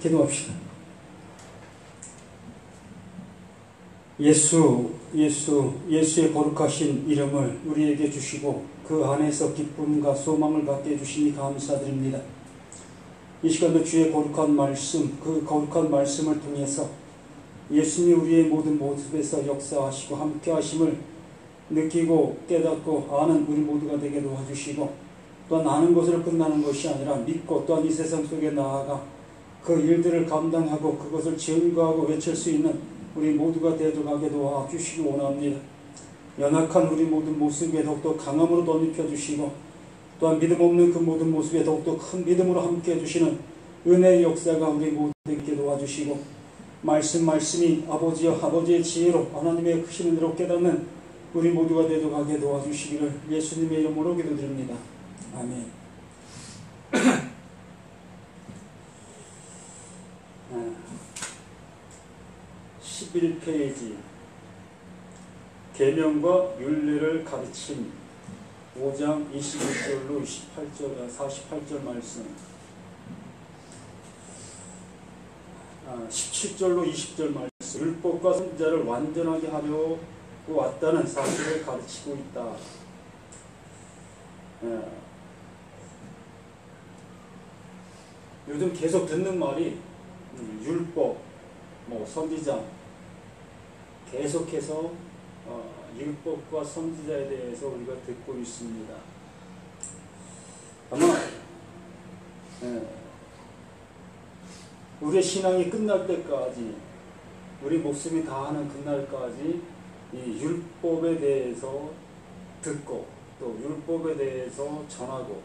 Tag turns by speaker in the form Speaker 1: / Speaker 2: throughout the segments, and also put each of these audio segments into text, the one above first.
Speaker 1: 기도합시다. 예수의 거룩하신 이름을 우리에게 주시고 그 안에서 기쁨과 소망을 갖게 해주시니 감사드립니다. 이 시간도 주의 거룩한 말씀, 그 거룩한 말씀을 통해서 예수님이 우리의 모든 모습에서 역사하시고 함께 하심을 느끼고 깨닫고 아는 우리 모두가 되게 도와주시고, 또한 아는 것으로 끝나는 것이 아니라 믿고 또한 이 세상 속에 나아가 그 일들을 감당하고 그것을 증거하고 외칠 수 있는 우리 모두가 되어가게 도와주시기 원합니다. 연약한 우리 모든 모습에 더욱더 강함으로 덧입혀주시고, 또한 믿음 없는 그 모든 모습에 더욱더 큰 믿음으로 함께 해주시는 은혜의 역사가 우리 모두에게 도와주시고, 말씀이 아버지의 지혜로 하나님의 크신 은혜로 깨닫는 우리 모두가 되어가게 도와주시기를 예수님의 이름으로 기도드립니다. 아멘. 11페이지 계명과 율례를 가르침 5장 21절로 48절 말씀, 17절로 20절 말씀, 율법과 선지자를 완전하게 하려고 왔다는 사실을 가르치고 있다. 요즘 계속 듣는 말이 율법, 선지자, 계속해서 율법과 선지자에 대해서 우리가 듣고 있습니다. 아마 우리의 신앙이 끝날 때까지, 우리 목숨이 다하는 그날까지 이 율법에 대해서 듣고 또 율법에 대해서 전하고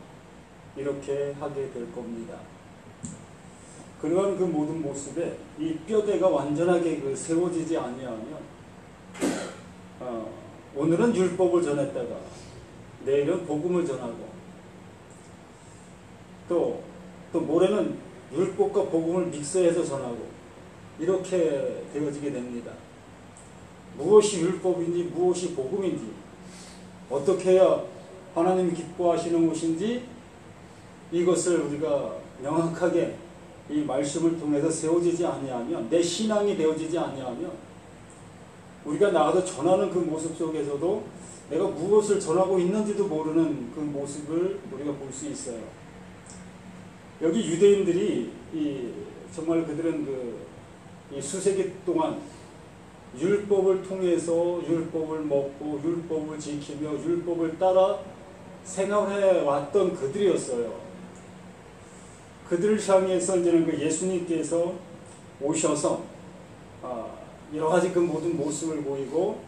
Speaker 1: 이렇게 하게 될 겁니다. 그러한 그 모든 모습에 이 뼈대가 완전하게 세워지지 아니하면 오늘은 율법을 전했다가 내일은 복음을 전하고 또 모레는 율법과 복음을 믹스해서 전하고 이렇게 되어지게 됩니다. 무엇이 율법인지 무엇이 복음인지, 어떻게 해야 하나님이 기뻐하시는 것인지 이것을 우리가 명확하게 이 말씀을 통해서 세워지지 아니하면, 내 신앙이 되어지지 아니하면 우리가 나가서 전하는 그 모습 속에서도 내가 무엇을 전하고 있는지도 모르는 그 모습을 우리가 볼 수 있어요. 여기 유대인들이 정말 그들은 이 수세기 동안 율법을 통해서 율법을 먹고 율법을 지키며 율법을 따라 생활해 왔던 그들이었어요. 그들을 향해서 이제는 그 예수님께서 오셔서 여러 가지 그 모든 모습을 보이고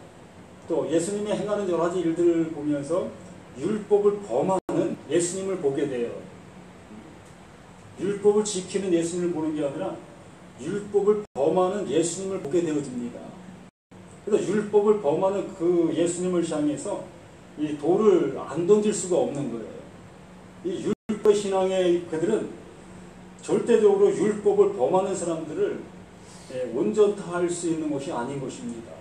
Speaker 1: 또 예수님이 행하는 여러 가지 일들을 보면서 율법을 범하는 예수님을 보게 돼요. 율법을 지키는 예수님을 보는 게 아니라 율법을 범하는 예수님을 보게 되어집니다. 그래서 율법을 범하는 그 예수님을 향해서 이 돌을 안 던질 수가 없는 거예요. 이 율법 신앙의 그들은 절대적으로 율법을 범하는 사람들을 온전할 수 있는 것이 아닌 것입니다.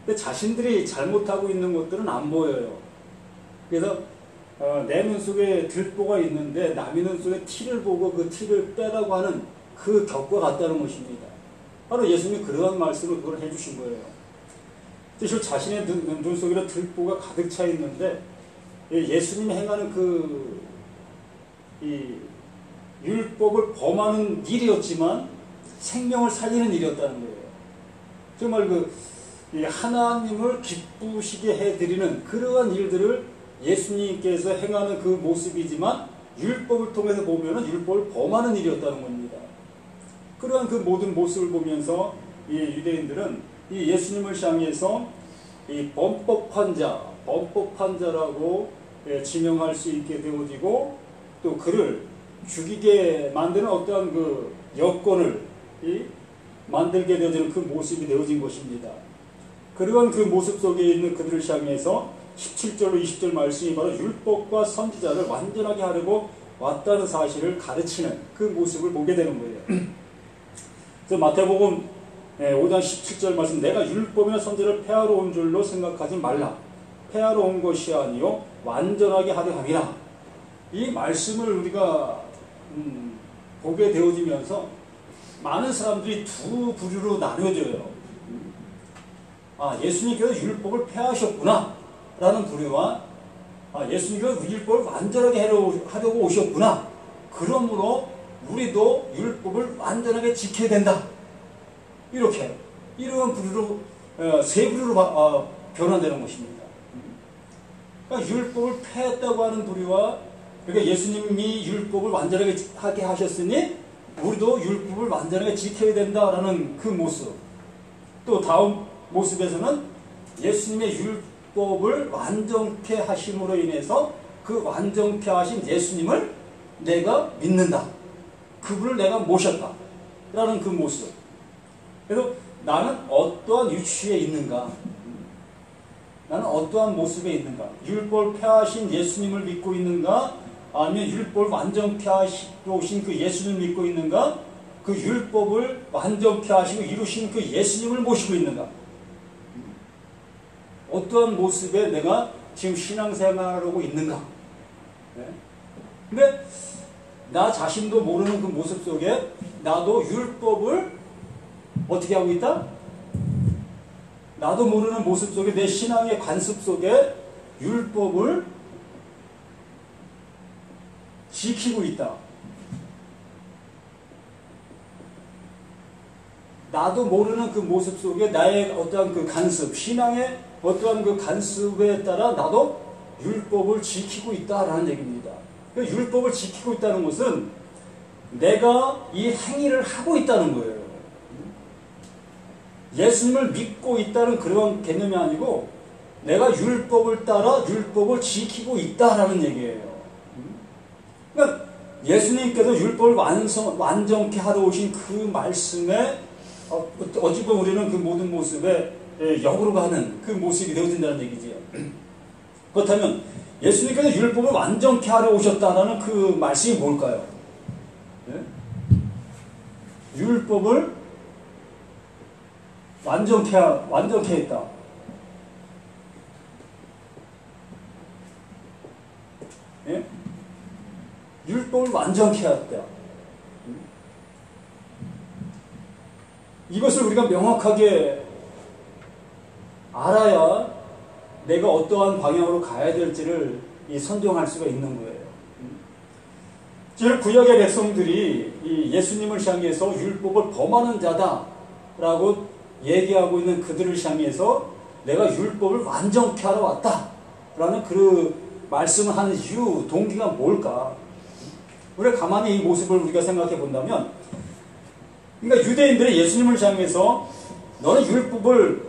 Speaker 1: 근데 자신들이 잘못하고 있는 것들은 안 보여요. 그래서 내 눈 속에 들보가 있는데 남의 눈 속에 티를 보고 그 티를 빼라고 하는 그 격과 같다는 것입니다. 바로 예수님이 그러한 말씀을 그걸 해주신 거예요. 사실 자신의 눈 속에 들보가 가득 차 있는데 예수님이 행하는 이 율법을 범하는 일이었지만 생명을 살리는 일이었다는 거예요. 정말 하나님을 기쁘시게 해드리는 그러한 일들을 예수님께서 행하는 그 모습이지만 율법을 통해서 보면은 율법을 범하는 일이었다는 겁니다. 그러한 그 모든 모습을 보면서 이 유대인들은 이 예수님을 향해서 이 범법한자라고 지명할 수 있게 되어지고, 또 그를 죽이게 만드는 어떠한 그 여건을 만들게 되어지는 그 모습이 되어진 것입니다. 그러한 그 모습 속에 있는 그들을 향해서 17절로 20절 말씀이 바로 율법과 선지자를 완전하게 하려고 왔다는 사실을 가르치는 그 모습을 보게 되는 거예요. 그래서 마태복음 5장 17절 말씀, 내가 율법이나 선지자를 폐하러 온 줄로 생각하지 말라. 폐하러 온 것이 아니요 완전하게 하려 함이라. 이 말씀을 우리가 보게 되어지면서 많은 사람들이 두 부류로 나뉘어져요. 예수님께서 율법을 폐하셨구나 라는 부류와 예수님께서 율법을 완전하게 하려고 오셨구나, 그러므로 우리도 율법을 완전하게 지켜야 된다, 이렇게 이러한 부류로 세 부류로 변환되는 것입니다. 그러니까 율법을 폐했다고 하는 부류와, 그러니까 예수님이 율법을 완전하게 하게 하셨으니 우리도 율법을 완전하게 지켜야 된다라는 그 모습. 또 다음 모습에서는 예수님의 율법을 완전케 하심으로 인해서 그 완전케 하신 예수님을 내가 믿는다, 그분을 내가 모셨다 라는 그 모습. 그래서 나는 어떠한 위치에 있는가, 나는 어떠한 모습에 있는가, 율법을 폐하신 예수님을 믿고 있는가, 아니면 율법을 완전케 하신 그 예수님을 믿고 있는가, 그 율법을 완전케 하시고 이루신 그 예수님을 모시고 있는가, 어떠한 모습에 내가 지금 신앙생활하고 있는가. 근데 나 자신도 모르는 그 모습 속에 나도 율법을 어떻게 하고 있다? 나도 모르는 모습 속에, 내 신앙의 관습 속에 율법을 지키고 있다. 나도 모르는 그 모습 속에 나의 어떠한 그 간습, 신앙의 어떠한 그 간습에 따라 나도 율법을 지키고 있다라는 얘기입니다. 율법을 지키고 있다는 것은 내가 이 행위를 하고 있다는 거예요. 예수님을 믿고 있다는 그런 개념이 아니고 내가 율법을 따라 율법을 지키고 있다라는 얘기예요. 그러니까 예수님께서 율법을 완전케 하러 오신 그 말씀에 어찌 보면 우리는 그 모든 모습에 역으로 가는 그 모습이 되어진다는 얘기지요. 그렇다면 예수님께서 율법을 완전케 하러 오셨다는 그 말씀이 뭘까요? 율법을 완전케 했다. 예? 율법을 완전케 했다. 이것을 우리가 명확하게 알아야 내가 어떠한 방향으로 가야 될지를 선정할 수가 있는 거예요. 즉 구약의 백성들이 이 예수님을 향해서 율법을 범하는 자다라고 얘기하고 있는 그들을 향해서 내가 율법을 완전케 하러 왔다라는 그 말씀을 하는 이유, 동기가 뭘까? 우리가 가만히 이 모습을 우리가 생각해 본다면, 그러니까 유대인들이 예수님을 향해서 너는 율법을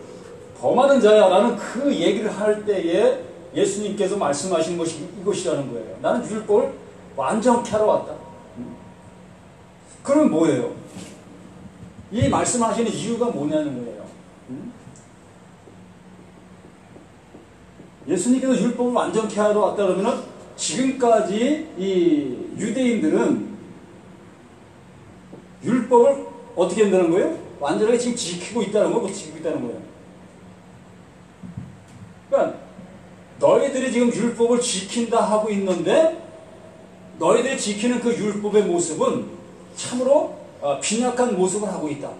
Speaker 1: 범하는 자야 라는 그 얘기를 할 때에 예수님께서 말씀하신 것이 이것이라는 거예요. 나는 율법을 완전케 하러 왔다. 그럼 뭐예요? 이 말씀하시는 이유가 뭐냐는 거예요. 예수님께서 율법을 완전케 하러 왔다 그러면 지금까지 이 유대인들은 율법을 어떻게 한다는 거예요? 완전하게 지금 지키고 있다는 거예요? 못 지키고 있다는 거예요? 그러니까 너희들이 지금 율법을 지킨다 하고 있는데 너희들이 지키는 그 율법의 모습은 참으로 빈약한 모습을 하고 있다.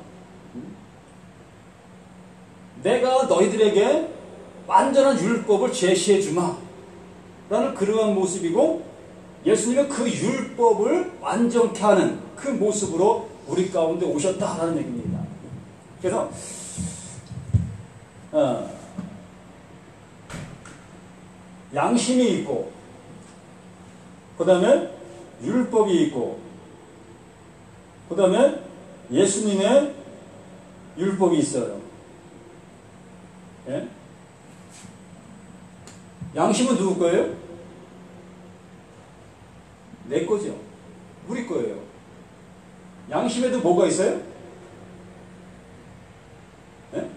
Speaker 1: 내가 너희들에게 완전한 율법을 제시해 주마 라는 그러한 모습이고, 예수님은 그 율법을 완전케 하는 그 모습으로 우리 가운데 오셨다라는 얘기입니다. 그래서 양심이 있고, 그 다음에 율법이 있고, 그 다음에 예수님의 율법이 있어요. 예? 양심은 누구 거예요? 내 거죠. 우리 거예요. 양심에도 뭐가 있어요? 예?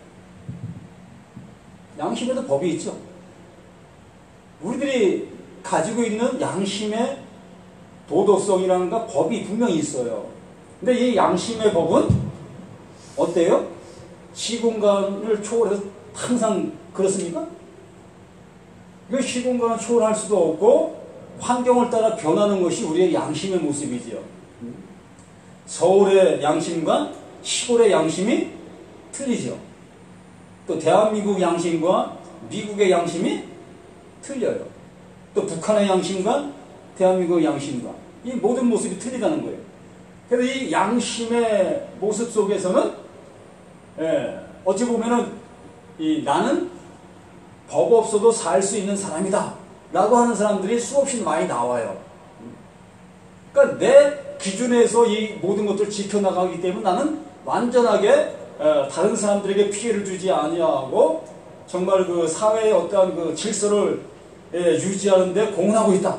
Speaker 1: 양심에도 법이 있죠. 우리들이 가지고 있는 양심의 도덕성이라는가 법이 분명히 있어요. 근데 이 양심의 법은 어때요? 시공간을 초월해서 항상 그렇습니까? 그 시공간을 초월할 수도 없고 환경을 따라 변하는 것이 우리의 양심의 모습이지요. 서울의 양심과 시골의 양심이 틀리죠. 또 대한민국 양심과 미국의 양심이 틀려요. 또 북한의 양심과 대한민국의 양심과 이 모든 모습이 틀리다는 거예요. 그래서 이 양심의 모습 속에서는 어찌 보면은 나는 법 없어도 살 수 있는 사람이다 라고 하는 사람들이 수없이 많이 나와요. 그러니까 내 기준에서 이 모든 것들을 지켜나가기 때문에 나는 완전하게 다른 사람들에게 피해를 주지 아니하고 정말 그 사회의 어떠한 그 질서를 유지하는 데 공헌하고 있다.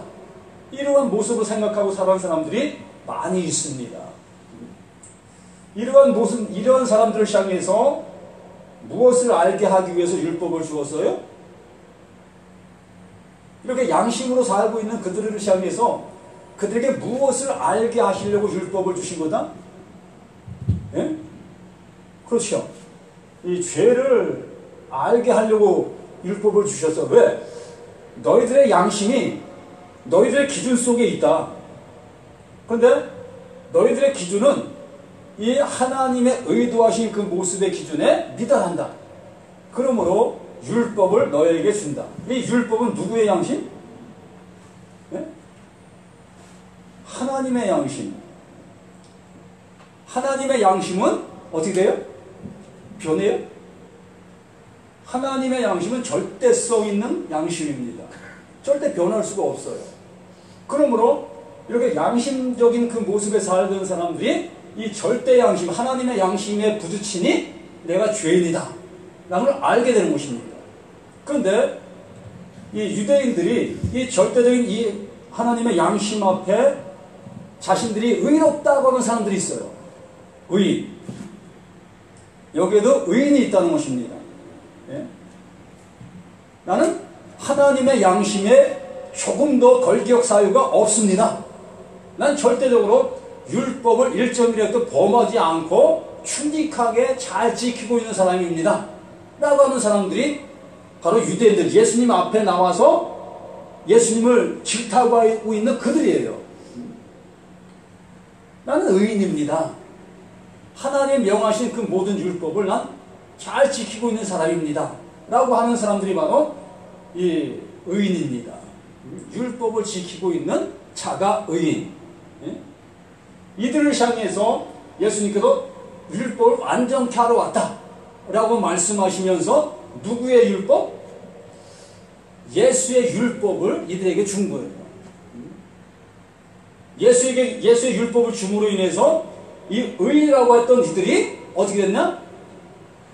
Speaker 1: 이러한 모습을 생각하고 살아가는 사람들이 많이 있습니다. 이러한 사람들을 향해서 무엇을 알게 하기 위해서 율법을 주었어요? 이렇게 양심으로 살고 있는 그들을 향해서 그들에게 무엇을 알게 하시려고 율법을 주신 거다? 예? 그렇죠. 이 죄를 알게 하려고 율법을 주셨어. 왜? 너희들의 양심이 너희들의 기준 속에 있다. 그런데 너희들의 기준은 이 하나님의 의도하신 그 모습의 기준에 미달한다. 그러므로 율법을 너희에게 준다. 이 율법은 누구의 양심? 네? 하나님의 양심. 하나님의 양심은 어떻게 돼요? 변해요? 하나님의 양심은 절대성 있는 양심입니다. 절대 변할 수가 없어요. 그러므로 이렇게 양심적인 그 모습에 살던 사람들이 이 절대 양심, 하나님의 양심에 부딪히니 내가 죄인이다 라는 걸 알게 되는 것입니다. 그런데 이 유대인들이 이 절대적인 이 하나님의 양심 앞에 자신들이 의롭다고 하는 사람들이 있어요. 의인. 여기에도 의인이 있다는 것입니다. 예? 나는 하나님의 양심에 조금 더 걸기역 사유가 없습니다. 난 절대적으로 율법을 1점이라도 범하지 않고 충직하게 잘 지키고 있는 사람입니다. 라고 하는 사람들이 바로 유대인들, 예수님 앞에 나와서 예수님을 질타하고 있는 그들이에요. 나는 의인입니다. 하나님 명하신 그 모든 율법을 난 잘 지키고 있는 사람입니다. 라고 하는 사람들이 바로 이 의인입니다. 율법을 지키고 있는 자가 의인. 이들을 향해서 예수님께서 율법을 완전케 하러 왔다 라고 말씀하시면서 누구의 율법? 예수의 율법을 이들에게 준 거예요. 예수의 율법을 줌으로 인해서 이 의인이라고 했던 이들이 어떻게 됐냐?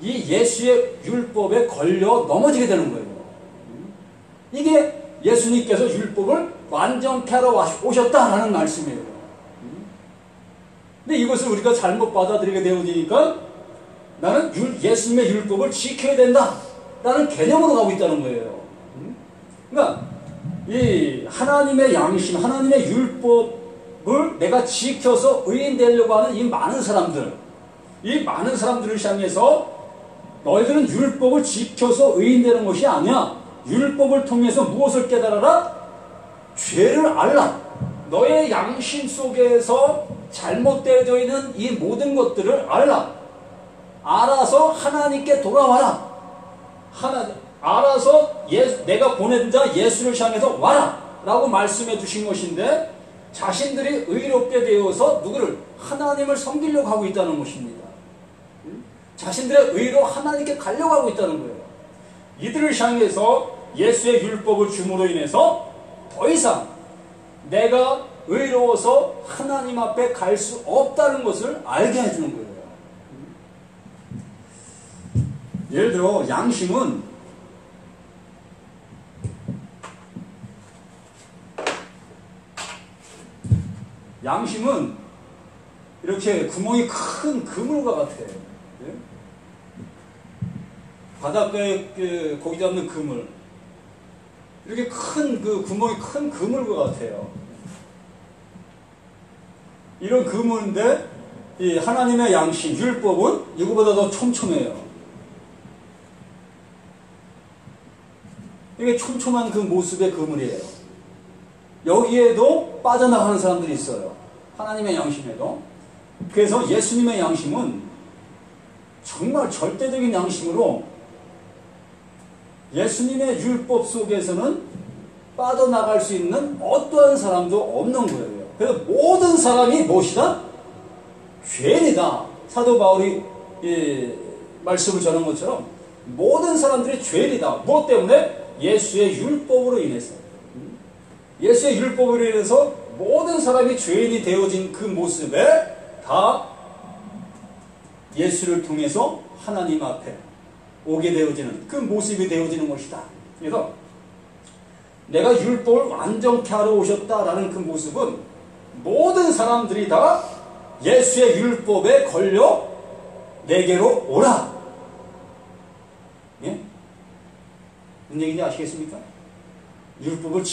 Speaker 1: 이 예수의 율법에 걸려 넘어지게 되는 거예요. 이게 예수님께서 율법을 완전케 하러 오셨다라는 말씀이에요. 근데 이것을 우리가 잘못 받아들이게 되어지니까 나는 예수님의 율법을 지켜야 된다라는 개념으로 가고 있다는 거예요. 그러니까 이 하나님의 양심, 하나님의 율법을 내가 지켜서 의인 되려고 하는 이 많은 사람들을 향해서 너희들은 율법을 지켜서 의인 되는 것이 아니야. 율법을 통해서 무엇을 깨달아라? 죄를 알라. 너의 양심 속에서 잘못되어져 있는 이 모든 것들을 알라. 알아서 하나님께 돌아와라. 알아서 내가 보낸 자 예수를 향해서 와라 라고 말씀해 주신 것인데 자신들이 의롭게 되어서 누구를? 하나님을 섬기려고 하고 있다는 것입니다. 자신들의 의로 하나님께 가려고 하고 있다는 거예요. 이들을 향해서 예수의 율법을 줌으로 인해서 더 이상 내가 의로워서 하나님 앞에 갈 수 없다는 것을 알게 해주는 거예요. 예를 들어 양심은 이렇게 구멍이 큰 그물과 같아요. 바닷가에 고기 잡는 그물, 이렇게 큰 그 구멍이 큰 그물과 같아요. 이런 그물인데 이 하나님의 양심, 율법은 이거보다 더 촘촘해요. 이게 촘촘한 그 모습의 그물이에요. 여기에도 빠져나가는 사람들이 있어요. 하나님의 양심에도. 그래서 예수님의 양심은 정말 절대적인 양심으로 예수님의 율법 속에서는 빠져나갈 수 있는 어떠한 사람도 없는 거예요. 그래서 모든 사람이 무엇이다? 죄인이다. 사도 바울이 말씀을 전한 것처럼 모든 사람들이 죄인이다. 무엇 때문에? 예수의 율법으로 인해서. 예수의 율법으로 인해서 모든 사람이 죄인이 되어진 그 모습에 다 예수를 통해서 하나님 앞에 오게 되어지는 그 모습이 되어지는 것이다. 그래서 내가 율법을 완전케 하러 오셨다라는 그 모습은 모든 사람들이 다 예수의 율법에 걸려 내게로 오라. 예? 무슨 얘기인지 아시겠습니까? 율법을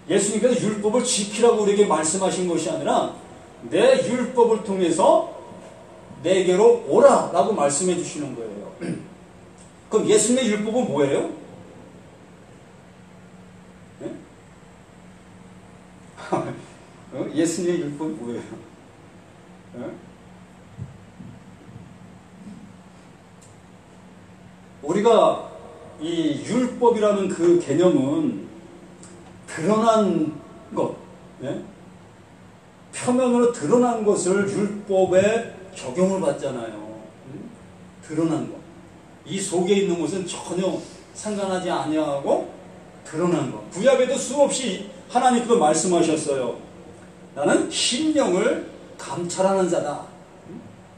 Speaker 1: 예수님께서 율법을 지키라고 우리에게 말씀하신 것이 아니라 내 율법을 통해서 내게로 오라라고 말씀해 주시는 거예요. 그럼 예수님의 율법은 뭐예요? 네? 예수님의 율법은 뭐예요? 네? 우리가 이 율법이라는 그 개념은 드러난 것, 네? 표면으로 드러난 것을 율법에 적용을 받잖아요. 드러난 것. 이 속에 있는 것은 전혀 상관하지 아니하고 드러난 것. 구약에도 수없이 하나님께서 말씀하셨어요. 나는 심령을 감찰하는 자다.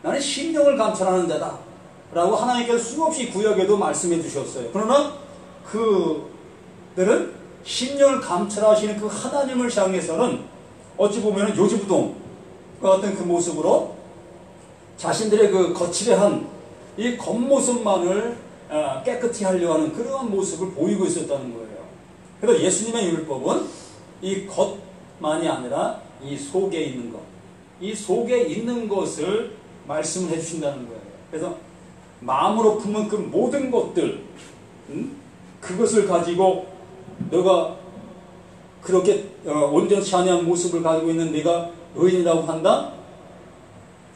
Speaker 1: 나는 심령을 감찰하는 자다. 라고 하나님께서 수없이 구약에도 말씀해 주셨어요. 그러나 그들은 심령을 감찰하시는 그 하나님을 향해서는 어찌 보면 요지부동과 같은 그 모습으로 자신들의 그 거칠한 이 겉모습만을 깨끗이 하려 하는 그러한 모습을 보이고 있었다는 거예요. 그래서 예수님의 율법은 이 겉만이 아니라 이 속에 있는 것, 이 속에 있는 것을 말씀을 해주신다는 거예요. 그래서 마음으로 품은 그 모든 것들, 그것을 가지고 너가 그렇게 온전치 아니한 모습을 가지고 있는 네가 의인이라고 한다?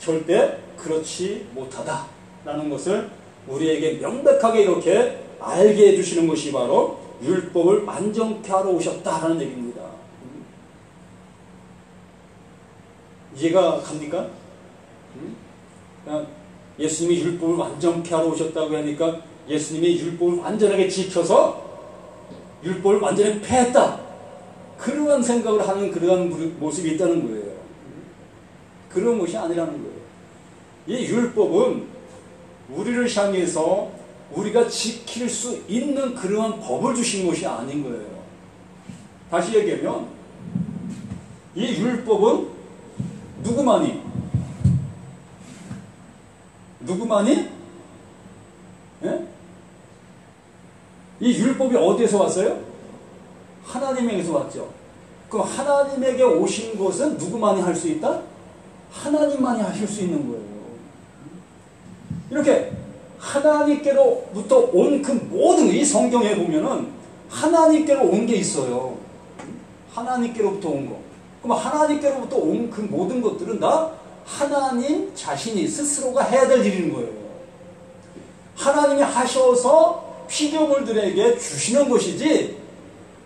Speaker 1: 절대 그렇지 못하다 라는 것을 우리에게 명백하게 이렇게 알게 해주시는 것이 바로 율법을 완전케 하러 오셨다라는 얘기입니다. 이해가 갑니까? 예수님이 율법을 완전케 하러 오셨다고 하니까 예수님이 율법을 완전하게 지켜서 율법을 완전히 폐했다. 그러한 생각을 하는 그러한 모습이 있다는 거예요. 그런 것이 아니라는 거예요. 이 율법은 우리를 향해서 우리가 지킬 수 있는 그러한 법을 주신 것이 아닌 거예요. 다시 얘기하면 이 율법은 누구만이? 예? 이 율법이 어디에서 왔어요? 하나님에게서 왔죠. 그럼 하나님에게 오신 것은 누구만이 할 수 있다? 하나님만이 하실 수 있는 거예요. 이렇게 하나님께로부터 온 그 모든 이 성경에 보면은 하나님께로 온 게 있어요. 하나님께로부터 온 거. 그럼 하나님께로부터 온 그 모든 것들은 다 하나님 자신이 스스로가 해야 될 일인 거예요. 하나님이 하셔서 피조물들에게 주시는 것이지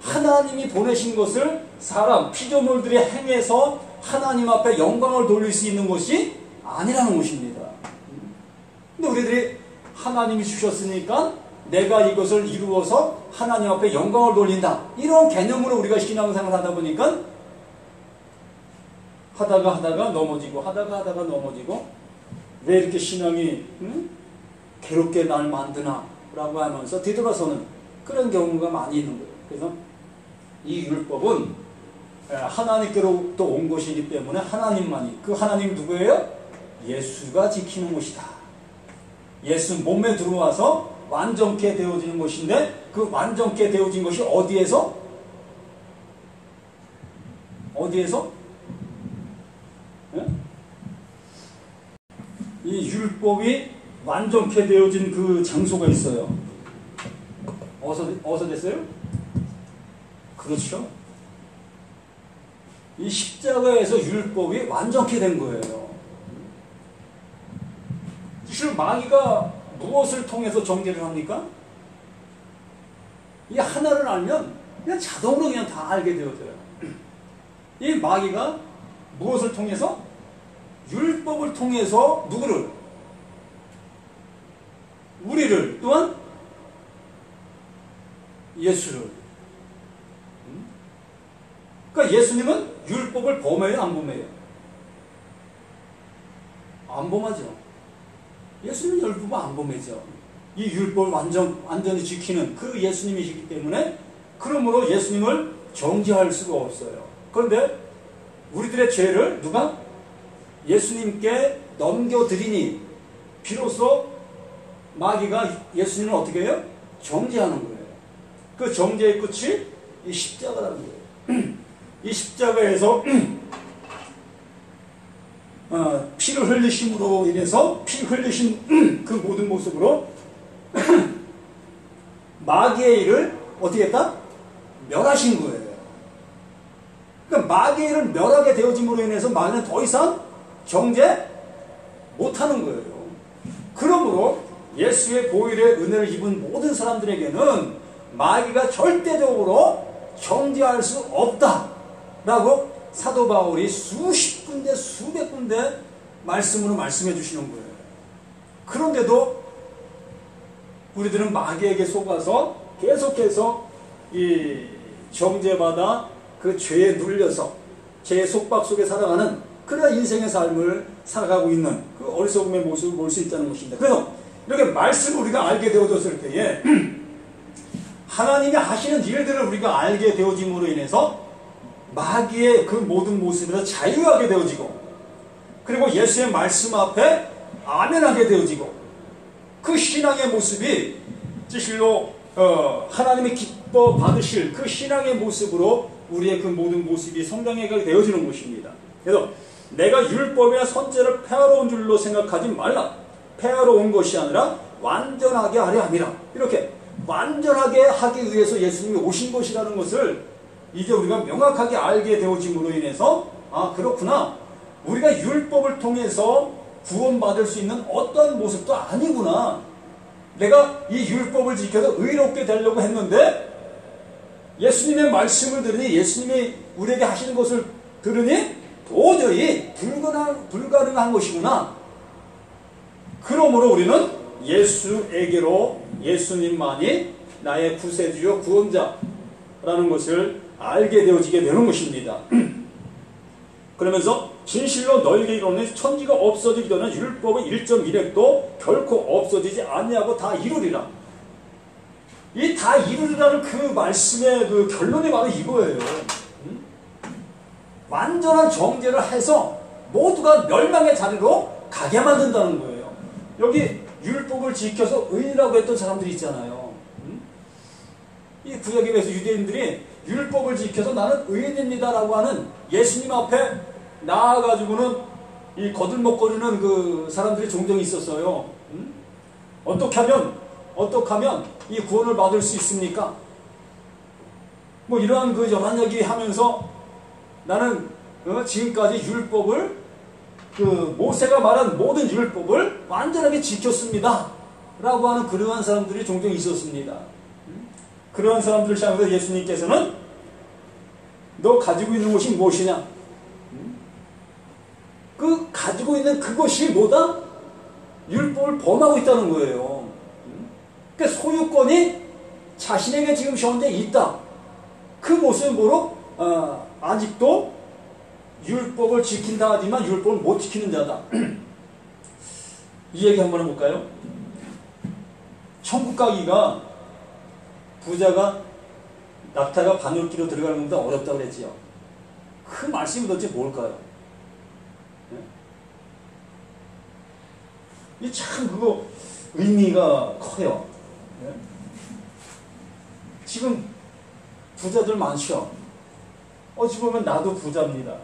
Speaker 1: 하나님이 보내신 것을 사람, 피조물들이 행해서 하나님 앞에 영광을 돌릴 수 있는 것이 아니라는 것입니다. 근데 우리들이 하나님이 주셨으니까 내가 이것을 이루어서 하나님 앞에 영광을 돌린다. 이런 개념으로 우리가 신앙생활을 하다 보니까 하다가 넘어지고 하다가 넘어지고 왜 이렇게 신앙이 괴롭게 날 만드나 라고 하면서 뒤돌아서는 그런 경우가 많이 있는 거예요. 그래서 이 율법은 하나님께로부터 온 것이기 때문에 하나님만이, 그 하나님 누구예요? 예수가 지키는 것이다. 예수 몸에 들어와서 완전케 되어지는 것인데 그 완전케 되어진 것이 어디에서? 네? 이 율법이 완전케 되어진 그 장소가 있어요. 어디서 됐어요? 그렇죠. 이 십자가에서 율법이 완전케 된 거예요. 사실 마귀가 무엇을 통해서 정죄를 합니까? 이 하나를 알면 그냥 자동으로 그냥 다 알게 되어져요. 이 마귀가 무엇을 통해서? 율법을 통해서 누구를? 우리를, 또한 예수를. 그러니까 예수님은 율법을 범해요, 안 범해요? 안 범하죠. 예수님은 율법을 안 범하죠. 이 율법을 완전히 지키는 그 예수님이시기 때문에, 그러므로 예수님을 정죄할 수가 없어요. 그런데 우리들의 죄를 누가? 예수님께 넘겨드리니 비로소 마귀가 예수님을 어떻게 해요? 정죄하는 거예요. 그 정죄의 끝이 이 십자가라는 거예요. 이 십자가에서 피를 흘리심으로 인해서 피 흘리신 그 모든 모습으로 마귀의 일을 어떻게 했다? 멸하신 거예요. 그러니까 마귀의 일을 멸하게 되어짐으로 인해서 마귀는 더 이상 정죄 못하는 거예요. 그러므로 예수의 보혈의 은혜를 입은 모든 사람들에게는 마귀가 절대적으로 정죄할 수 없다라고 사도 바울이 수십 군데 수백 군데 말씀으로 말씀해 주시는 거예요. 그런데도 우리들은 마귀에게 속아서 계속해서 이 정죄받아 그 죄에 눌려서 죄의 속박 속에 살아가는 그런 인생의 삶을 살아가고 있는 그 어리석음의 모습을 볼 수 있다는 것입니다. 그래서 이렇게 말씀을 우리가 알게 되어졌을 때에 하나님이 하시는 일들을 우리가 알게 되어짐으로 인해서 마귀의 그 모든 모습에서 자유하게 되어지고, 그리고 예수의 말씀 앞에 아멘하게 되어지고, 그 신앙의 모습이 진실로 하나님이 기뻐 받으실 그 신앙의 모습으로 우리의 그 모든 모습이 성장하게 되어지는 것입니다. 그래서 내가 율법이나 선제를 폐하러 온 줄로 생각하지 말라. 폐하러 온 것이 아니라 완전하게 하려 함이라. 이렇게 완전하게 하기 위해서 예수님이 오신 것이라는 것을 이제 우리가 명확하게 알게 되어짐으로 인해서, 아, 그렇구나, 우리가 율법을 통해서 구원받을 수 있는 어떤 모습도 아니구나, 내가 이 율법을 지켜서 의롭게 되려고 했는데 예수님의 말씀을 들으니, 예수님이 우리에게 하시는 것을 들으니 도저히 불가능한 것이구나. 그러므로 우리는 예수에게로, 예수님만이 나의 구세주요 구원자라는 것을 알게 되어지게 되는 것입니다. 그러면서 진실로 너희에게 이르노니 천지가 없어지기 전에 율법의 1.1획도 결코 없어지지 아니하고 다 이루리라. 이 다 이루리라는 그 말씀의 그 결론이 바로 이거예요. 완전한 정죄를 해서 모두가 멸망의 자리로 가게 만든다는 거예요. 여기 율법을 지켜서 의인이라고 했던 사람들이 있잖아요. 이 구약에 비해서 유대인들이 율법을 지켜서 나는 의인입니다라고 하는 예수님 앞에 나아가지고는 이 거들먹거리는 그 사람들이 종종 있었어요. 어떻게 하면 이 구원을 받을 수 있습니까? 뭐 이러한 그 여러 얘기 하면서 나는 지금까지 율법을, 그 모세가 말한 모든 율법을 완전하게 지켰습니다 라고 하는 그러한 사람들이 종종 있었습니다. 그러한 사람들을 향해서 예수님께서는 너 가지고 있는 것이 무엇이냐? 그 가지고 있는 그것이 뭐다? 율법을 범하고 있다는 거예요. 그러니까 소유권이 자신에게 지금 현재 있다. 그 모습은 뭐로? 아직도 율법을 지킨다 하지만 율법을 못 지키는 자다. 이 얘기 한번 해볼까요? 천국 가기가 부자가 낙타가 바늘기로 들어가는 것보다 어렵다고 그랬지요. 그 말씀이 도대체 뭘까요? 이 참 그거 의미가 커요. 지금 부자들 많죠. 어찌 보면 나도 부자입니다.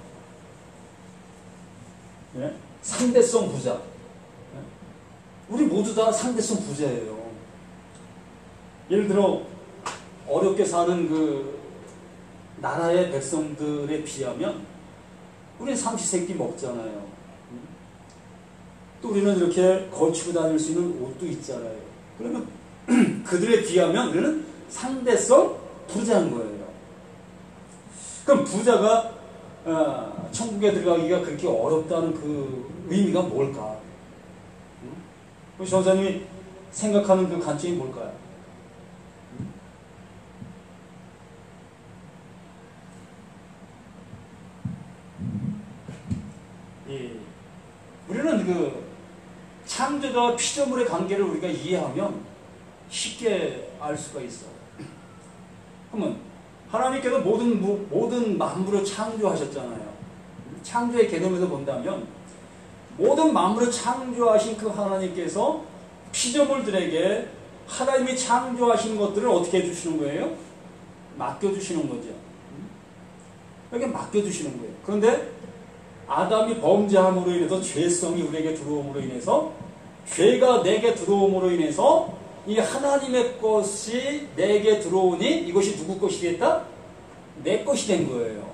Speaker 1: 상대성 부자. 우리 모두 다 상대성 부자예요. 예를 들어 어렵게 사는 그 나라의 백성들에 비하면 우리는 삼시세끼 먹잖아요. 또 우리는 이렇게 걸치고 다닐 수 있는 옷도 있잖아요. 그러면 그들에 비하면 우리는 상대성 부자인 거예요. 그럼 부자가 천국에 들어가기가 그렇게 어렵다는 그 의미가 뭘까? 우리 전사님이 생각하는 그 관점이 뭘까요? 우리는 그 창조자와 피조물의 관계를 우리가 이해하면 쉽게 알 수가 있어요. 그러면 하나님께서 모든 만물을 창조하셨잖아요. 창조의 개념에서 본다면 모든 만물을 창조하신 그 하나님께서 피조물들에게 하나님이 창조하신 것들을 어떻게 해주시는 거예요? 맡겨주시는 거죠. 이렇게 맡겨주시는 거예요. 그런데 아담이 범죄함으로 인해서 죄성이 우리에게 들어옴으로 인해서 죄가 내게 들어옴으로 인해서 이 하나님의 것이 내게 들어오니 이것이 누구 것이 됐다? 내 것이 된 거예요.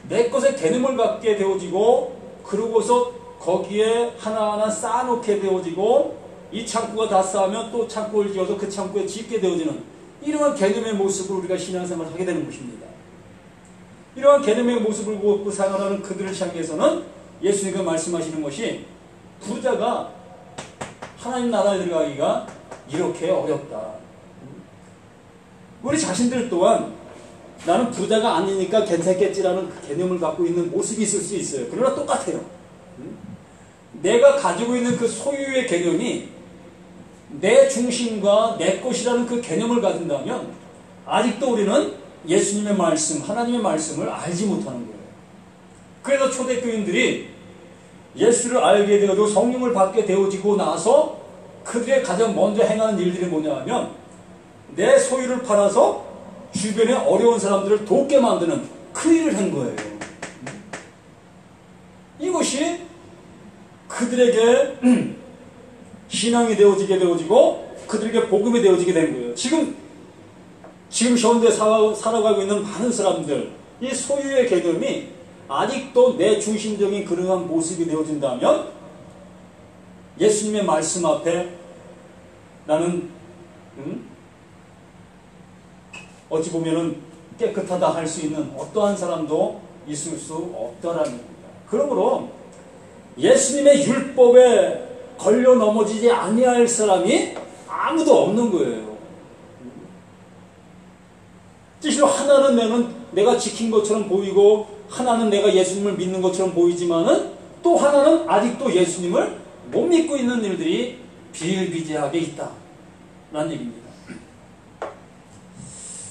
Speaker 1: 내 것의 개념을 갖게 되어지고 그러고서 거기에 하나하나 쌓아놓게 되어지고 이 창고가 다 쌓으면 또 창고를 지어서 그 창고에 짓게 되어지는 이러한 개념의 모습을 우리가 신앙생활을 하게 되는 것입니다. 이러한 개념의 모습을 보고 살아가는 그들을 향해서는 예수님께서 말씀하시는 것이 부자가 하나님 나라에 들어가기가 이렇게 어렵다. 우리 자신들 또한 나는 부자가 아니니까 괜찮겠지라는 그 개념을 갖고 있는 모습이 있을 수 있어요. 그러나 똑같아요. 내가 가지고 있는 그 소유의 개념이 내 중심과 내 것이라는 그 개념을 가진다면 아직도 우리는 예수님의 말씀, 하나님의 말씀을 알지 못하는 거예요. 그래서 초대교인들이 예수를 알게 되어도 성령을 받게 되어지고 나서 그들의 가장 먼저 행하는 일들이 뭐냐 하면 내 소유를 팔아서 주변에 어려운 사람들을 돕게 만드는 그 일을 한 거예요. 이것이 그들에게 신앙이 되어지게 되어지고 그들에게 복음이 되어지게 된 거예요. 지금 현대 살아가고 있는 많은 사람들, 이 소유의 개념이 아직도 내 중심적인 그러한 모습이 되어진다면 예수님의 말씀 앞에 나는 어찌 보면은 깨끗하다 할 수 있는 어떠한 사람도 있을 수 없다라는 겁니다. 그러므로 예수님의 율법에 걸려 넘어지지 아니할 사람이 아무도 없는 거예요. 실로 하나는 내가 지킨 것처럼 보이고 하나는 내가 예수님을 믿는 것처럼 보이지만은 또 하나는 아직도 예수님을 못 믿고 있는 일들이 비일비재하게 있다라는 얘기입니다.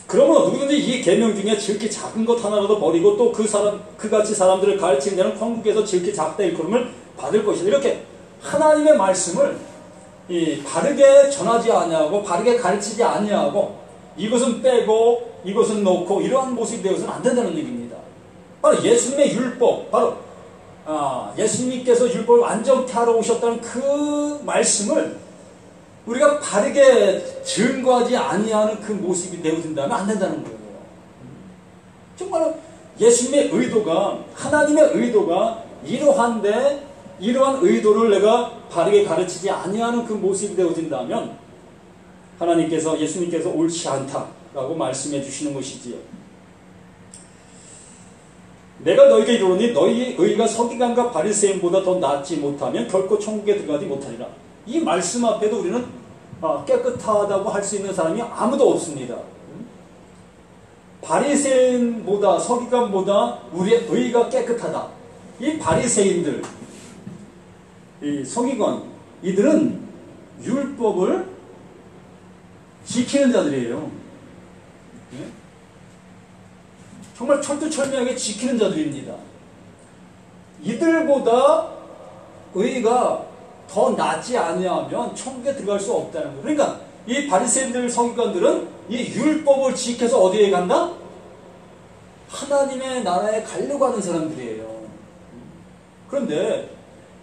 Speaker 1: 그러므로 누구든지 이 계명 중에 지극히 작은 것 하나라도 버리고 또 그같이 사람들을 가르치는 자는 천국에서 지극히 작다 일컬음을 받을 것이다. 이렇게 하나님의 말씀을 바르게 전하지 아니하고 바르게 가르치지 아니하고 이것은 빼고 이것은 놓고 이러한 모습이 되어서는 안 된다는 얘기입니다. 바로 예수님의 율법, 바로 예수님께서 율법을 완전케 하러 오셨다는 그 말씀을 우리가 바르게 증거하지 아니하는 그 모습이 되어진다면 안 된다는 거예요. 정말 예수님의 의도가, 하나님의 의도가 이러한데 이러한 의도를 내가 바르게 가르치지 아니하는 그 모습이 되어진다면 예수님께서 옳지 않다라고 말씀해 주시는 것이지요. 내가 너희에게 이르노니 너희의 의가 서기관과 바리새인보다 더 낫지 못하면 결코 천국에 들어가지 못하리라. 이 말씀 앞에도 우리는 깨끗하다고 할 수 있는 사람이 아무도 없습니다. 바리새인보다 서기관보다 우리의 의가 깨끗하다. 이 바리새인들, 이 서기관, 이들은 율법을 지키는 자들이에요. 정말 철두철미하게 지키는 자들입니다. 이들보다 의가 더 낫지 아니하면 천국에 들어갈 수 없다는 거예요. 그러니까 이 바리새인들 서기관들은 이 율법을 지켜서 어디에 간다? 하나님의 나라에 가려고 하는 사람들이에요. 그런데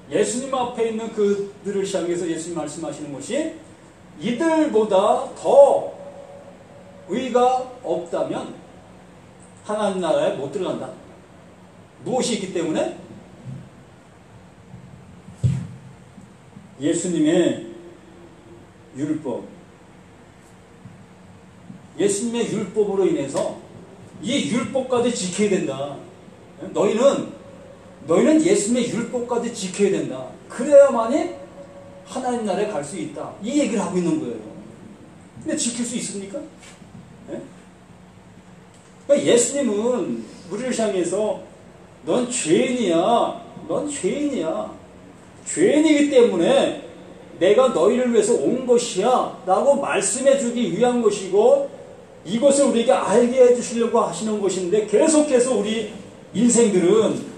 Speaker 1: 예수님 앞에 있는 그들을 향해서 예수님 말씀하시는 것이 이들보다 더 의가 없다면 하나님 나라에 못 들어간다. 무엇이 있기 때문에? 예수님의 율법, 예수님의 율법으로 인해서 이 율법까지 지켜야 된다. 너희는 예수님의 율법까지 지켜야 된다. 그래야만이 하나님 나라에 갈 수 있다. 이 얘기를 하고 있는 거예요. 근데 지킬 수 있습니까? 네? 그러니까 예수님은 우리를 향해서 넌 죄인이야. 넌 죄인이야. 죄인이기 때문에 내가 너희를 위해서 온 것이야 라고 말씀해 주기 위한 것이고, 이것을 우리에게 알게 해주시려고 하시는 것인데, 계속해서 우리 인생들은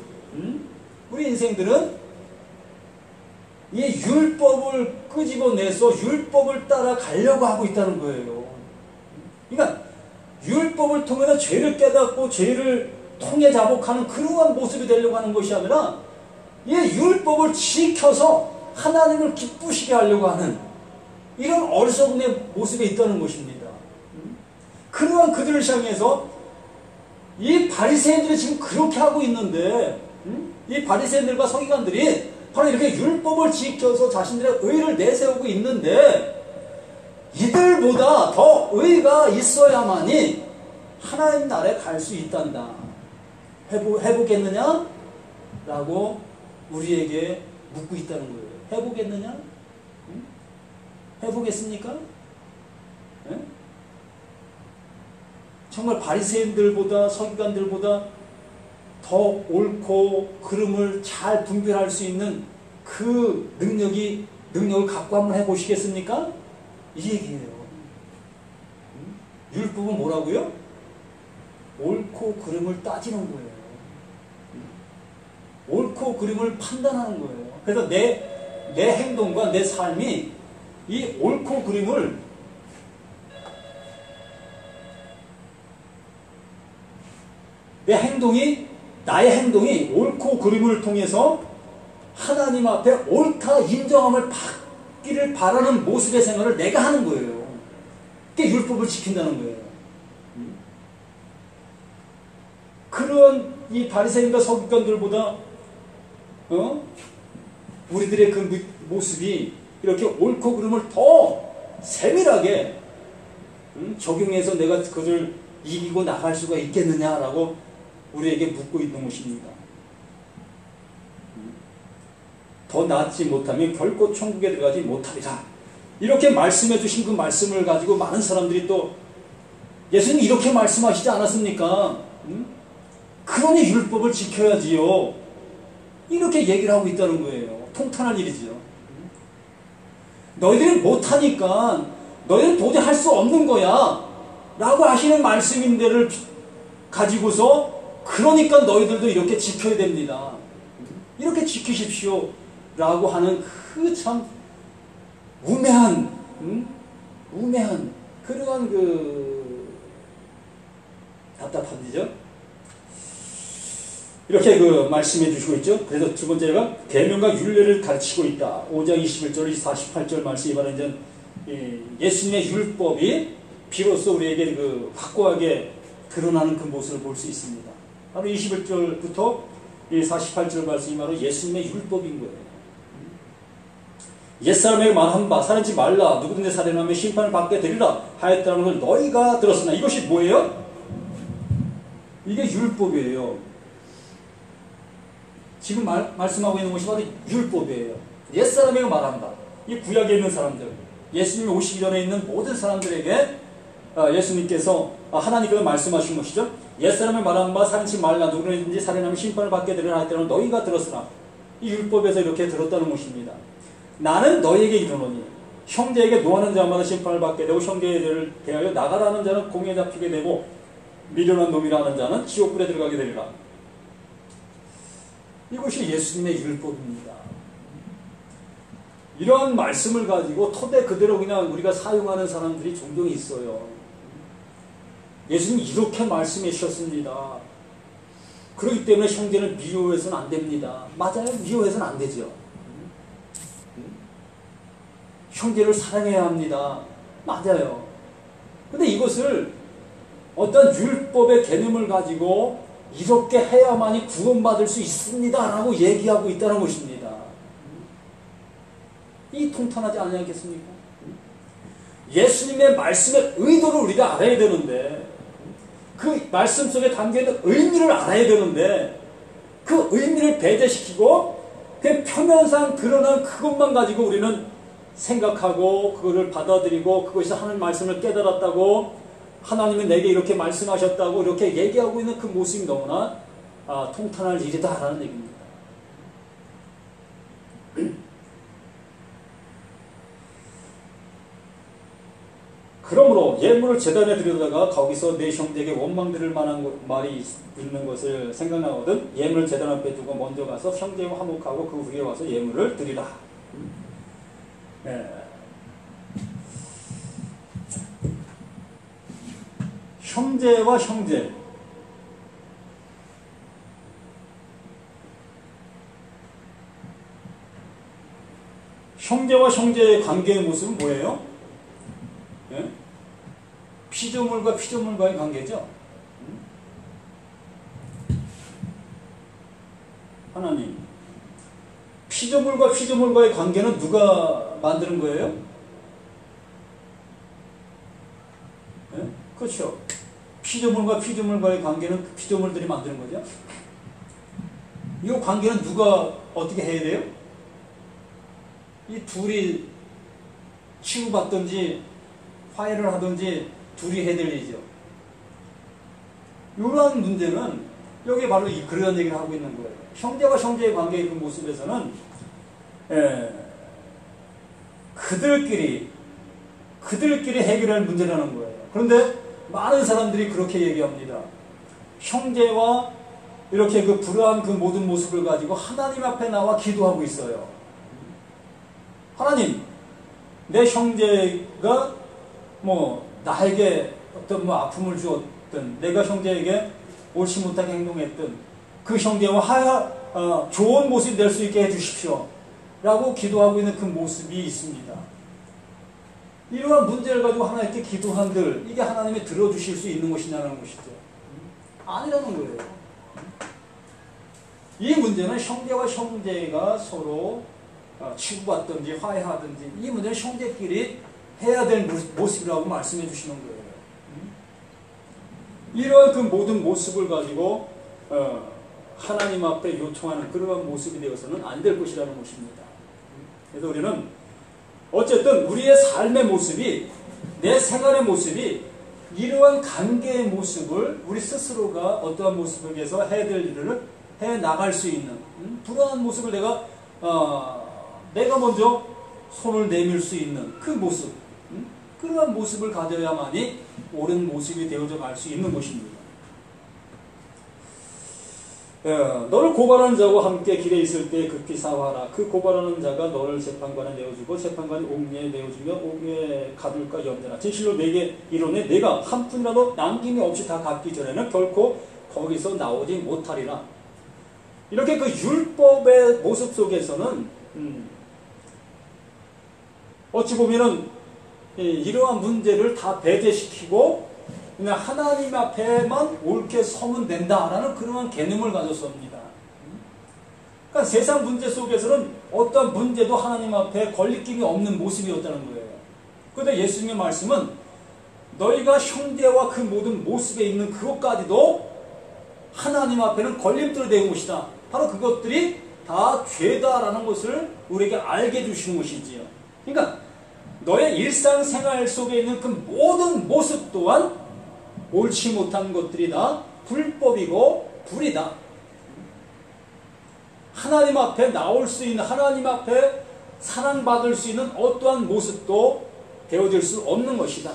Speaker 1: 이 율법을 끄집어내서 율법을 따라가려고 하고 있다는 거예요. 그러니까 율법을 통해서 죄를 깨닫고 죄를 통해 자복하는 그러한 모습이 되려고 하는 것이 아니라, 이 율법을 지켜서 하나님을 기쁘시게 하려고 하는 이런 어리석음의 모습에 있다는 것입니다. 그러한 그들을 향해서 이 바리새인들이 지금 그렇게 하고 있는데, 이 바리새인들과 서기관들이 바로 이렇게 율법을 지켜서 자신들의 의를 내세우고 있는데, 이들보다 더 의가 있어야만이 하나님 나라에 갈 수 있단다. 해보겠느냐? 라고 우리에게 묻고 있다는 거예요. 해보겠느냐? 해보겠습니까? 네? 정말 바리새인들보다 서기관들보다 더 옳고 그름을 잘 분별할 수 있는 그 능력을 갖고 한번 해보시겠습니까? 이 얘기예요. 율법은 뭐라고요? 옳고 그름을 따지는 거예요. 옳고 그름을 판단하는 거예요. 그래서 내 행동과 내 삶이 이 옳고 그름을 나의 행동이 옳고 그름을 통해서 하나님 앞에 옳다 인정함을 받기를 바라는 모습의 생활을 내가 하는 거예요. 그게 율법을 지킨다는 거예요. 그런 이 바리새인과 서기관들보다 우리들의 그 모습이 이렇게 옳고 그름을 더 세밀하게 적용해서 내가 그것을 이기고 나갈 수가 있겠느냐라고 우리에게 묻고 있는 것입니다. 더 나아지지 못하면 결코 천국에 들어가지 못하리라. 이렇게 말씀해 주신 그 말씀을 가지고 많은 사람들이 또 예수님 이렇게 말씀하시지 않았습니까? 그러니 율법을 지켜야지요. 이렇게 얘기를 하고 있다는 거예요. 통탄할 일이지요. 너희들이 못하니까 너희들은 도저히 할 수 없는 거야 라고 하시는 말씀인데를 가지고서 그러니까 너희들도 이렇게 지켜야 됩니다. 이렇게 지키십시오 라고 하는 그 참 우매한 그러한 그 답답한 일이죠. 이렇게 그 말씀해 주시고 있죠. 그래서 두 번째가 계명과 율례를 가르치고 있다. 5장 21절 48절 말씀이 바로 이제 예수님의 율법이 비로소 우리에게 그 확고하게 드러나는 그 모습을 볼 수 있습니다. 바로 21절부터 48절 말씀이 바로 예수님의 율법인 거예요. 옛사람에게 말한 바 살인치 말라 누구든지 살인하면 심판을 받게 되리라 하였다는 것을 너희가 들었으나 이것이 뭐예요? 이게 율법이에요. 지금 말씀하고 있는 것이 바로 율법이에요. 옛사람에게 말한 바, 이 구약에 있는 사람들, 예수님이 오시기 전에 있는 모든 사람들에게 예수님께서 하나님께서 말씀하신 것이죠. 옛사람에 말한 바 살인치 말라 누구든지 살인하면 심판을 받게 되리라 하였다는 너희가 들었으나, 이 율법에서 이렇게 들었다는 것입니다. 나는 너희에게 이르노니 형제에게 노하는 자마다 심판을 받게 되고 형제의 죄를 대하여 나가라는 자는 공에 잡히게 되고 미련한 놈이라 하는 자는 지옥불에 들어가게 되리라. 이것이 예수님의 율법입니다. 이러한 말씀을 가지고 토대 그대로 그냥 우리가 사용하는 사람들이 종종 있어요. 예수님 이렇게 말씀해 주셨습니다. 그렇기 때문에 형제를 미워해서는 안 됩니다. 맞아요. 미워해서는 안 되죠. 형제를 사랑해야 합니다. 맞아요. 근데 이것을 어떤 율법의 개념을 가지고 이렇게 해야만이 구원받을 수 있습니다 라고 얘기하고 있다는 것입니다. 이 통탄하지 않겠습니까? 예수님의 말씀의 의도를 우리가 알아야 되는데, 그 말씀 속에 담겨있는 의미를 알아야 되는데, 그 의미를 배제시키고 그냥 표면상 드러난 그것만 가지고 우리는 생각하고 그거를 받아들이고 그것이 하나님 말씀을 깨달았다고, 하나님은 내게 이렇게 말씀하셨다고 이렇게 얘기하고 있는 그 모습이 너무나 통탄할 일이다라는 얘기입니다. 그러므로 예물을 제단에 들여다가 거기서 내 형제에게 원망드릴 만한 말이 있는 것을 생각나거든 예물을 제단 앞에 두고 먼저 가서 형제와 화목하고 그 후에 와서 예물을 드리라. 형제와 형제, 형제와 형제의 관계의 모습은 뭐예요? 예? 피조물과 피조물과의 관계죠. 하나님, 피조물과 피조물과의 관계는 누가 만드는 거예요? 예? 그렇죠. 피조물과 피조물과의 관계는 그 피조물들이 만드는 거죠. 이 관계는 누가 어떻게 해야 돼요? 이 둘이 치고받든지 화해를 하든지 둘이 해야 될 일이죠. 이러한 문제는 여기 바로 그런 얘기를 하고 있는 거예요. 형제와 형제의 관계의 그 모습에서는 그들끼리 해결할 문제라는 거예요. 그런데 많은 사람들이 그렇게 얘기합니다. 형제와 이렇게 그 불우한 그 모든 모습을 가지고 하나님 앞에 나와 기도하고 있어요. 하나님, 내 형제가 나에게 어떤 아픔을 주었든, 내가 형제에게 옳지 못하게 행동했든, 그 형제와 좋은 모습이 될 수 있게 해주십시오. 라고 기도하고 있는 그 모습이 있습니다. 이러한 문제를 가지고 하나님께 기도한들, 이게 하나님이 들어주실 수 있는 것이냐는 것이죠. 아니라는 거예요. 이 문제는 형제와 형제가 서로 치고받든지 화해하든지, 이 문제는 형제끼리 해야 될 모습이라고 말씀해 주시는 거예요. 이러한 그 모든 모습을 가지고 하나님 앞에 요청하는 그러한 모습이 되어서는 안 될 것이라는 것입니다. 그래서 우리는 어쨌든 우리의 삶의 모습이, 내 생활의 모습이 이러한 관계의 모습을 우리 스스로가 어떠한 모습을 위해서 해야 될 일을 해 나갈 수 있는, 불안한 모습을 내가 먼저 손을 내밀 수 있는 그 모습, 그러한 모습을 가져야만이 옳은 모습이 되어져 갈 수 있는 것입니다. 너를 고발하는 자와 함께 길에 있을 때 급히 사화하라. 그 고발하는 자가 너를 재판관에 내어주고 재판관이 옥리에 내어주며 옥리에 가둘까 염려하라. 진실로 내게 이르노니 내가 한 푼이라도 남김이 없이 다 갚기 전에는 결코 거기서 나오지 못하리라. 이렇게 그 율법의 모습 속에서는 어찌 보면은 이러한 문제를 다 배제시키고 그냥 하나님 앞에만 옳게 서면 된다라는 그러한 개념을 가졌습니다. 그러니까 세상 문제 속에서는 어떤 문제도 하나님 앞에 걸리낌이 없는 모습이었다는 거예요. 그런데 예수님의 말씀은 너희가 형제와 그 모든 모습에 있는 그것까지도 하나님 앞에는 걸림돌이 되는 것이다. 바로 그것들이 다 죄다라는 것을 우리에게 알게 해주시는 것이지요. 그러니까 너의 일상생활 속에 있는 그 모든 모습 또한 옳지 못한 것들이 다 불법이고 불이다. 하나님 앞에 나올 수 있는, 하나님 앞에 사랑받을 수 있는 어떠한 모습도 되어질 수 없는 것이다.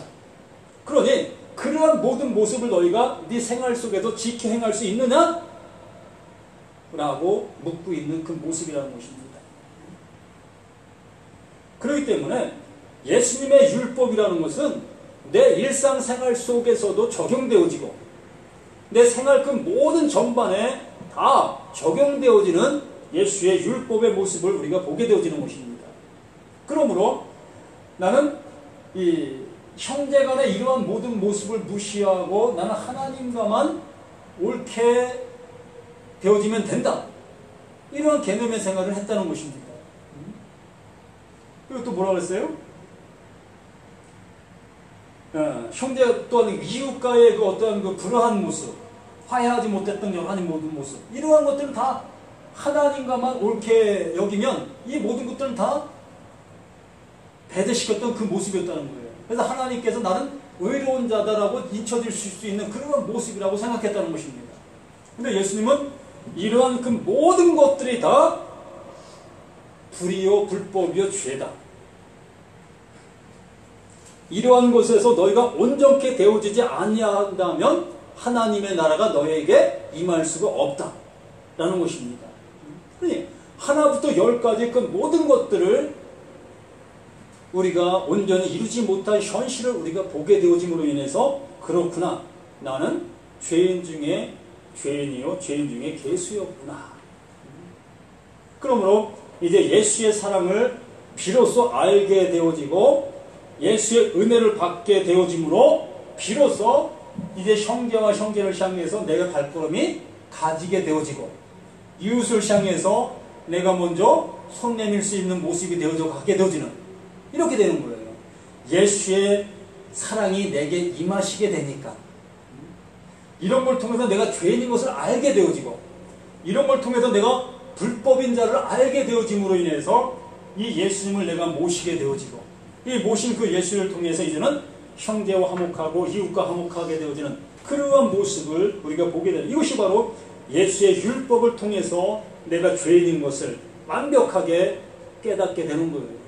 Speaker 1: 그러니 그러한 모든 모습을 너희가 네 생활 속에도 지켜 행할 수 있느냐? 라고 묻고 있는 그 모습이라는 것입니다. 그렇기 때문에 예수님의 율법이라는 것은 내 일상생활 속에서도 적용되어지고 내 생활 그 모든 전반에 다 적용되어지는 예수의 율법의 모습을 우리가 보게 되어지는 것입니다. 그러므로 나는 이 형제간의 이러한 모든 모습을 무시하고 나는 하나님과만 옳게 되어지면 된다. 이러한 개념의 생활을 했다는 것입니다. 그리고 또 뭐라 그랬어요? 형제 또한 이웃과의 그 어떠한 그 불화한 모습, 화해하지 못했던 여러 가지 모든 모습, 이러한 것들은 다 하나님과만 옳게 여기면 이 모든 것들은 다 배제시켰던 그 모습이었다는 거예요. 그래서 하나님께서 나는 의로운 자다라고 인쳐질 수 있는 그런 모습이라고 생각했다는 것입니다. 근데 예수님은 이러한 그 모든 것들이 다 불이요 불법이요 죄다. 이러한 것에서 너희가 온전케 되어지지 아니한다면 하나님의 나라가 너희에게 임할 수가 없다라는 것입니다. 그러니 하나부터 열까지 그 모든 것들을 우리가 온전히 이루지 못한 현실을 우리가 보게 되어짐으로 인해서 그렇구나, 나는 죄인 중에 죄인이요 죄인 중에 괴수였구나. 그러므로 이제 예수의 사랑을 비로소 알게 되어지고 예수의 은혜를 받게 되어짐으로 비로소 이제 형제와 형제를 향해서 내가 발걸음이 가지게 되어지고 이웃을 향해서 내가 먼저 손 내밀 수 있는 모습이 되어져 가게 되어지는, 이렇게 되는 거예요. 예수의 사랑이 내게 임하시게 되니까 이런 걸 통해서 내가 죄인인 것을 알게 되어지고 이런 걸 통해서 내가 불법인 자를 알게 되어짐으로 인해서 이 예수님을 내가 모시게 되어지고 이 모신 그 예수를 통해서 이제는 형제와 화목하고 이웃과 화목하게 되어지는 그러한 모습을 우리가 보게 되는, 이것이 바로 예수의 율법을 통해서 내가 죄인인 것을 완벽하게 깨닫게 되는 거예요.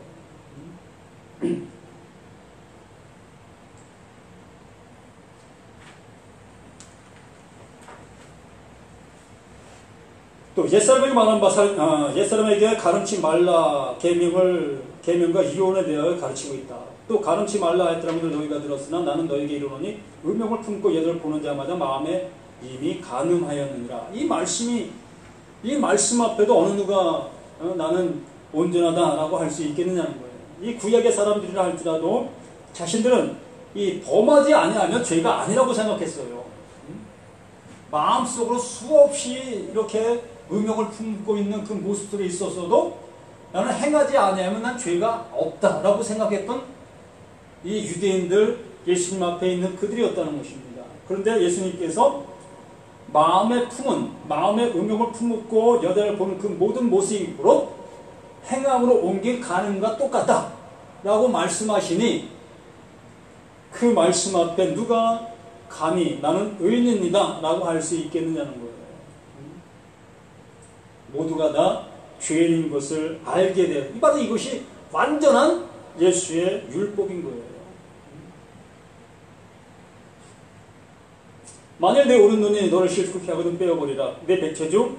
Speaker 1: 또 옛사람에게 말한 바 옛사람에게 가름치 말라 계명과 이혼에 대하여 가르치고 있다. 또 가름치 말라 했더라면 너희가 들었으나 나는 너희에게 이르노니 의명을 품고 얘를 보는 자마다 마음에 이미 간음하였느니라. 이 말씀 앞에도 어느 누가 나는 온전하다라고 할 수 있겠느냐는 거예요. 이 구약의 사람들이라 할지라도 자신들은 이 범하지 아니하면 죄가 아니라고 생각했어요. 마음속으로 수없이 이렇게 의명을 품고 있는 그 모습 속에 있었어도 나는 행하지 아니하면 난 죄가 없다라고 생각했던 이 유대인들, 예수님 앞에 있는 그들이었다는 것입니다. 그런데 예수님께서 마음의 의명을 품고 여자를 보는 그 모든 모습으로 행함으로 옮긴 간음과 똑같다 라고 말씀하시니 그 말씀 앞에 누가 감히 나는 의인입니다 라고 할 수 있겠느냐는 거예요. 모두가 다 죄인인 것을 알게 돼요. 바로 이것이 완전한 예수의 율법인 거예요. 만일 내 오른눈이 너를 실족케 하거든 빼어버리라. 내 백체 중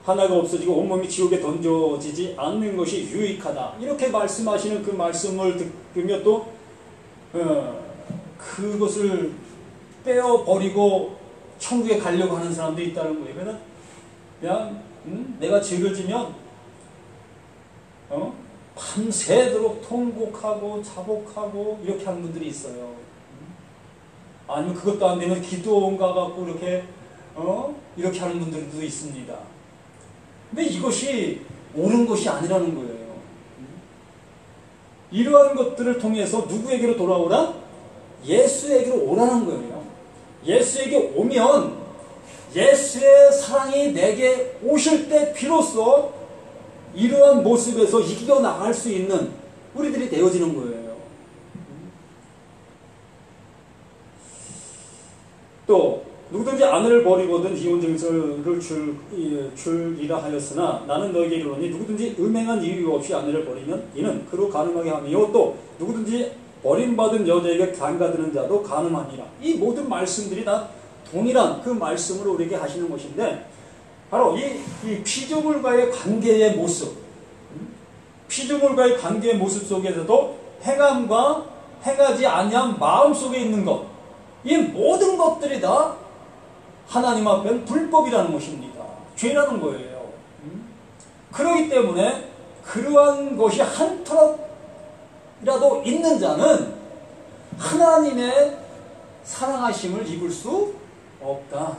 Speaker 1: 하나가 없어지고 온몸이 지옥에 던져지지 않는 것이 유익하다. 이렇게 말씀하시는 그 말씀을 들으며 또 그것을 빼어버리고 천국에 가려고 하는 사람도 있다는 거예요. 그냥 내가 죄를 지면 밤새도록 통곡하고 자복하고 이렇게 하는 분들이 있어요. 아니면 그것도 안 되면 기도원가 갖고 이렇게 하는 분들도 있습니다. 근데 이것이 옳은 것이 아니라는 거예요. 이러한 것들을 통해서 누구에게로 돌아오라? 예수에게로 오라는 거예요. 예수에게 오면 예수의 사랑이 내게 오실 때 비로소 이러한 모습에서 이겨나갈 수 있는 우리들이 되어지는 거예요. 또 누구든지 아내를 버리거든 이혼 증서를 줄이라 하였으나 나는 너에게 이르노니 누구든지 음행한 이유 없이 아내를 버리면 이는 그로 간음하게 하며 또 누구든지 버림받은 여자에게 간가드는 자도 간음하니라. 이 모든 말씀들이 다 동일한 그 말씀으로 우리에게 하시는 것인데 바로 이 피조물과의 관계의 모습, 피조물과의 관계의 모습 속에서도 행함과 행하지 아니한 마음 속에 있는 것, 이 모든 것들이 다 하나님 앞에는 불법이라는 것입니다. 죄라는 거예요. 그렇기 때문에 그러한 것이 한 톨이라도 있는 자는 하나님의 사랑하심을 입을 수 없다.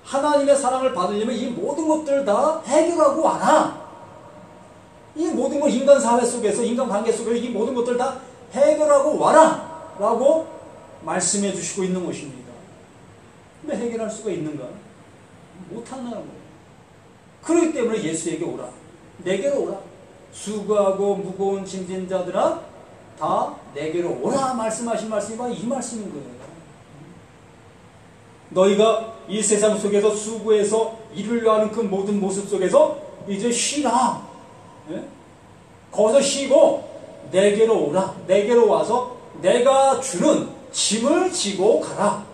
Speaker 1: 하나님의 사랑을 받으려면 이 모든 것들을 다 해결하고 와라. 이 모든 걸 인간 사회 속에서, 인간 관계 속에서 이 모든 것들 다 해결하고 와라! 라고 말씀해 주시고 있는 것입니다. 근데 해결할 수가 있는가? 못한다는 거예요. 그렇기 때문에 예수에게 오라. 내게로 오라. 수고하고 무거운 짐진 자들아 다 내게로 오라 말씀하신 말씀이 바로 이 말씀인 거예요. 너희가 이 세상 속에서 수고해서 이루려 하는 그 모든 모습 속에서 이제 쉬라. 예? 거기서 쉬고 내게로 오라. 내게로 와서 내가 주는 짐을 지고 가라.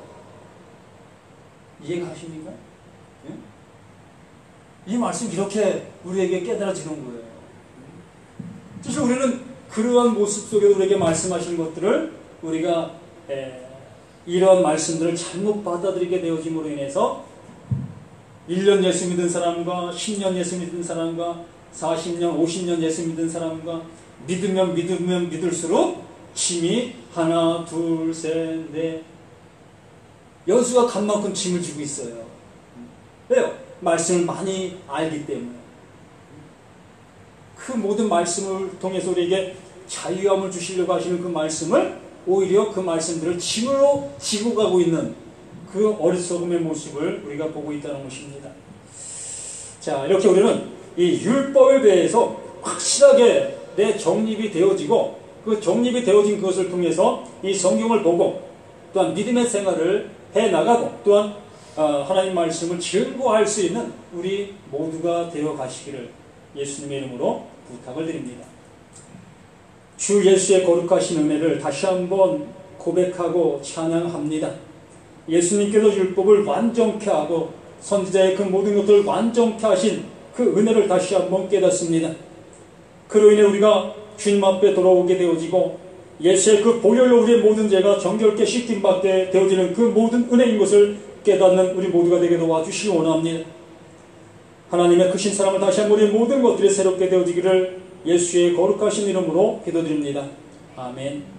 Speaker 1: 이해가 가십니까? 예? 이 말씀 이렇게 우리에게 깨달아지는 거예요. 사실 우리는 그러한 모습 속에 우리에게 말씀하시는 것들을 우리가 이러한 말씀들을 잘못 받아들이게 되어짐으로 인해서 1년 예수 믿은 사람과 10년 예수 믿은 사람과 40년, 50년 예수 믿은 사람과 믿으면 믿을수록 짐이 하나, 둘, 셋, 넷 연수가 간 만큼 짐을 지고 있어요. 왜요? 말씀을 많이 알기 때문에. 그 모든 말씀을 통해서 우리에게 자유함을 주시려고 하시는 그 말씀을 오히려 그 말씀들을 짐으로 지고 가고 있는 그 어리석음의 모습을 우리가 보고 있다는 것입니다. 자, 이렇게 우리는 이 율법에 대해서 확실하게 내 정립이 되어지고 그 정립이 되어진 것을 통해서 이 성경을 보고 또한 믿음의 생활을 해나가고 또한 하나님 말씀을 즐거워할 수 있는 우리 모두가 되어 가시기를 예수님의 이름으로 부탁을 드립니다. 주 예수의 거룩하신 은혜를 다시 한번 고백하고 찬양합니다. 예수님께서 율법을 완전케 하고 선지자의 그 모든 것들을 완전케 하신 그 은혜를 다시 한번 깨닫습니다. 그로 인해 우리가 주님 앞에 돌아오게 되어지고 예수의 그 보혈로 우리의 모든 죄가 정결케 씻김받게 되어지는 그 모든 은혜인 것을 깨닫는 우리 모두가 되게 도와주시기 원합니다. 하나님의 크신 사랑을 다시 한번 우리 모든 것들이 새롭게 되어지기를 예수의 거룩하신 이름으로 기도드립니다. 아멘.